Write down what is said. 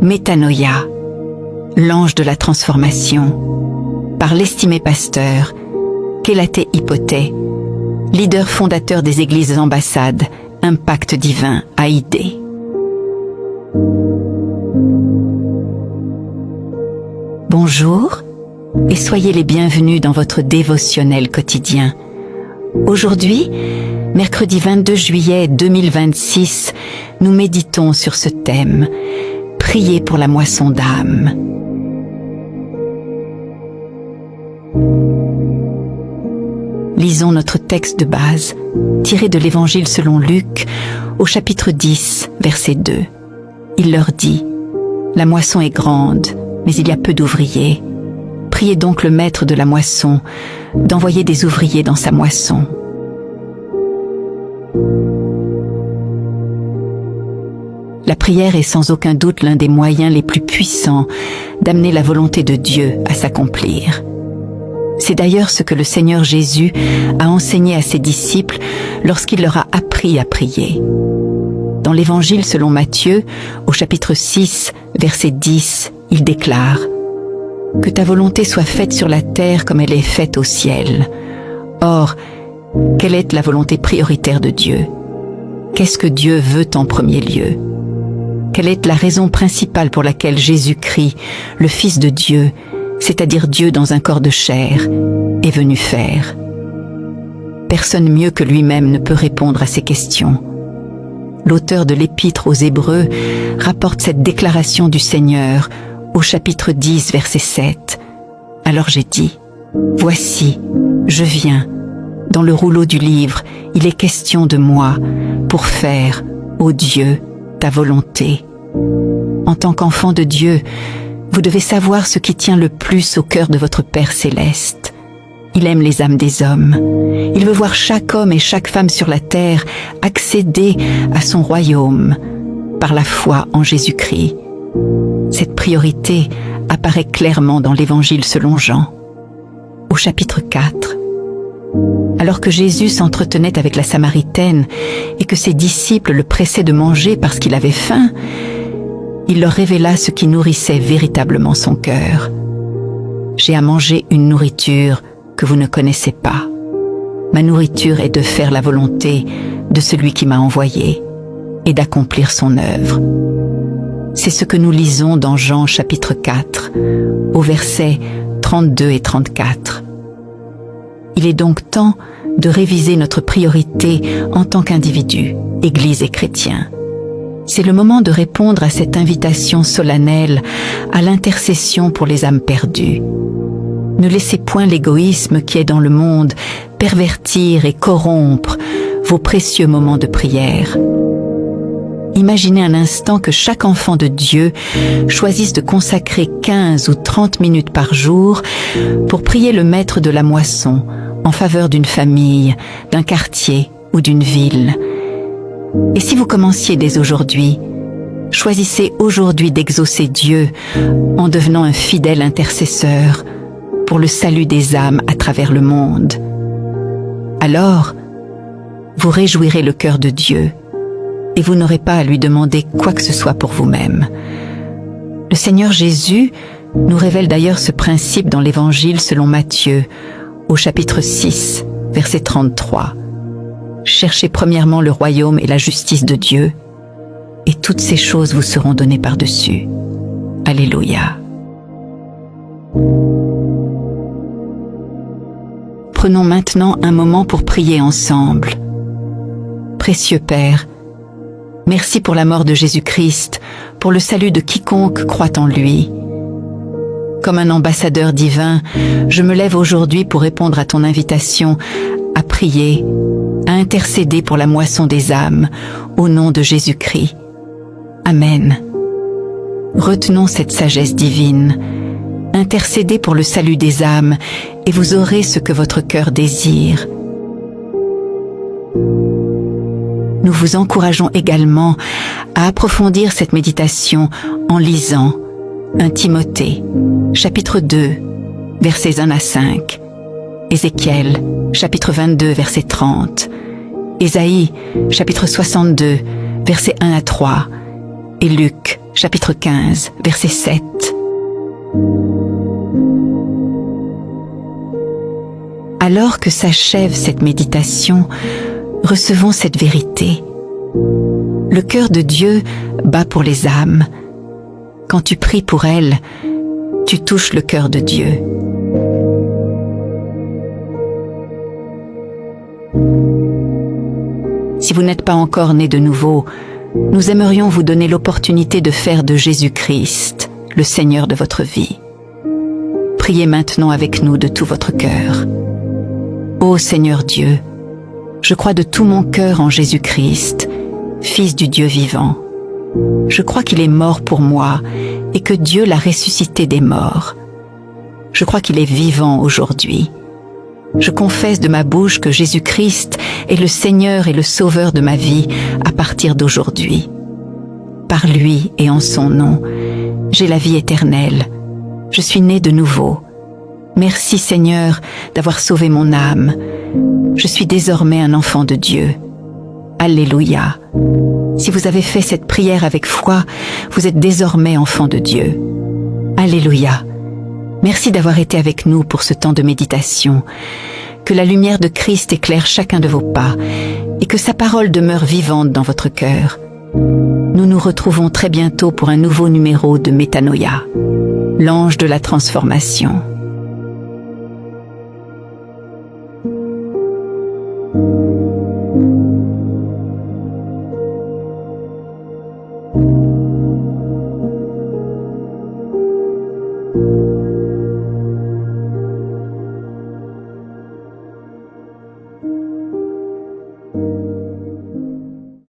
Métanoïa, l'ange de la transformation, par l'estimé pasteur Kélaté Hypothée, leader fondateur des églises ambassades, Impact Divin AID. Bonjour et soyez les bienvenus dans votre dévotionnel quotidien. Aujourd'hui, mercredi 22 juillet 2026, nous méditons sur ce thème « Priez pour la moisson d'âme ». Lisons notre texte de base, tiré de l'Évangile selon Luc, au chapitre 10, verset 2. Il leur dit « La moisson est grande, mais il y a peu d'ouvriers. Priez donc le maître de la moisson d'envoyer des ouvriers dans sa moisson. » La prière est sans aucun doute l'un des moyens les plus puissants d'amener la volonté de Dieu à s'accomplir. C'est d'ailleurs ce que le Seigneur Jésus a enseigné à ses disciples lorsqu'il leur a appris à prier. Dans l'Évangile selon Matthieu, au chapitre 6, verset 10, il déclare « Que ta volonté soit faite sur la terre comme elle est faite au ciel. » Or, quelle est la volonté prioritaire de Dieu? Qu'est-ce que Dieu veut en premier lieu? Quelle est la raison principale pour laquelle Jésus-Christ, le Fils de Dieu, c'est-à-dire Dieu dans un corps de chair, est venu faire? Personne mieux que lui-même ne peut répondre à ces questions. L'auteur de l'Épître aux Hébreux rapporte cette déclaration du Seigneur au chapitre 10, verset 7. « Alors j'ai dit, voici, je viens. Dans le rouleau du livre, il est question de moi, pour faire, ô Dieu, ta volonté. » En tant qu'enfant de Dieu, vous devez savoir ce qui tient le plus au cœur de votre Père céleste. Il aime les âmes des hommes. Il veut voir chaque homme et chaque femme sur la terre accéder à son royaume par la foi en Jésus-Christ. Cette priorité apparaît clairement dans l'Évangile selon Jean. Au chapitre 4, alors que Jésus s'entretenait avec la Samaritaine et que ses disciples le pressaient de manger parce qu'il avait faim, il leur révéla ce qui nourrissait véritablement son cœur. « J'ai à manger une nourriture que vous ne connaissez pas. Ma nourriture est de faire la volonté de celui qui m'a envoyé et d'accomplir son œuvre. » C'est ce que nous lisons dans Jean chapitre 4, au versets 32 et 34. Il est donc temps de réviser notre priorité en tant qu'individu, Église et chrétien. C'est le moment de répondre à cette invitation solennelle à l'intercession pour les âmes perdues. Ne laissez point l'égoïsme qui est dans le monde pervertir et corrompre vos précieux moments de prière. Imaginez un instant que chaque enfant de Dieu choisisse de consacrer 15 ou 30 minutes par jour pour prier le maître de la moisson en faveur d'une famille, d'un quartier ou d'une ville. Et si vous commenciez dès aujourd'hui, choisissez aujourd'hui d'exaucer Dieu en devenant un fidèle intercesseur pour le salut des âmes à travers le monde. Alors, vous réjouirez le cœur de Dieu et vous n'aurez pas à lui demander quoi que ce soit pour vous-même. Le Seigneur Jésus nous révèle d'ailleurs ce principe dans l'Évangile selon Matthieu, au chapitre 6, verset 33. « Cherchez premièrement le royaume et la justice de Dieu, et toutes ces choses vous seront données par-dessus. » Alléluia. Prenons maintenant un moment pour prier ensemble. Précieux Père, merci pour la mort de Jésus-Christ, pour le salut de quiconque croit en lui. Comme un ambassadeur divin, je me lève aujourd'hui pour répondre à ton invitation à prier, à intercéder pour la moisson des âmes, au nom de Jésus-Christ. Amen. Retenons cette sagesse divine. Intercédez pour le salut des âmes, et vous aurez ce que votre cœur désire. Nous vous encourageons également à approfondir cette méditation en lisant 1 Timothée, chapitre 2, versets 1 à 5, Ézéchiel, chapitre 22, verset 30, Ésaïe, chapitre 62, versets 1 à 3, et Luc, chapitre 15, verset 7. Alors que s'achève cette méditation, recevons cette vérité. Le cœur de Dieu bat pour les âmes. Quand tu pries pour elles, tu touches le cœur de Dieu. Si vous n'êtes pas encore né de nouveau, nous aimerions vous donner l'opportunité de faire de Jésus-Christ le Seigneur de votre vie. Priez maintenant avec nous de tout votre cœur. Ô Seigneur Dieu, je crois de tout mon cœur en Jésus-Christ, Fils du Dieu vivant. Je crois qu'il est mort pour moi et que Dieu l'a ressuscité des morts. Je crois qu'il est vivant aujourd'hui. Je confesse de ma bouche que Jésus-Christ est le Seigneur et le Sauveur de ma vie à partir d'aujourd'hui. Par lui et en son nom, j'ai la vie éternelle. Je suis né de nouveau. Merci Seigneur d'avoir sauvé mon âme. Je suis désormais un enfant de Dieu. Alléluia. Si vous avez fait cette prière avec foi, vous êtes désormais enfant de Dieu. Alléluia. Merci d'avoir été avec nous pour ce temps de méditation. Que la lumière de Christ éclaire chacun de vos pas et que sa parole demeure vivante dans votre cœur. Nous nous retrouvons très bientôt pour un nouveau numéro de Métanoïa, l'ange de la transformation.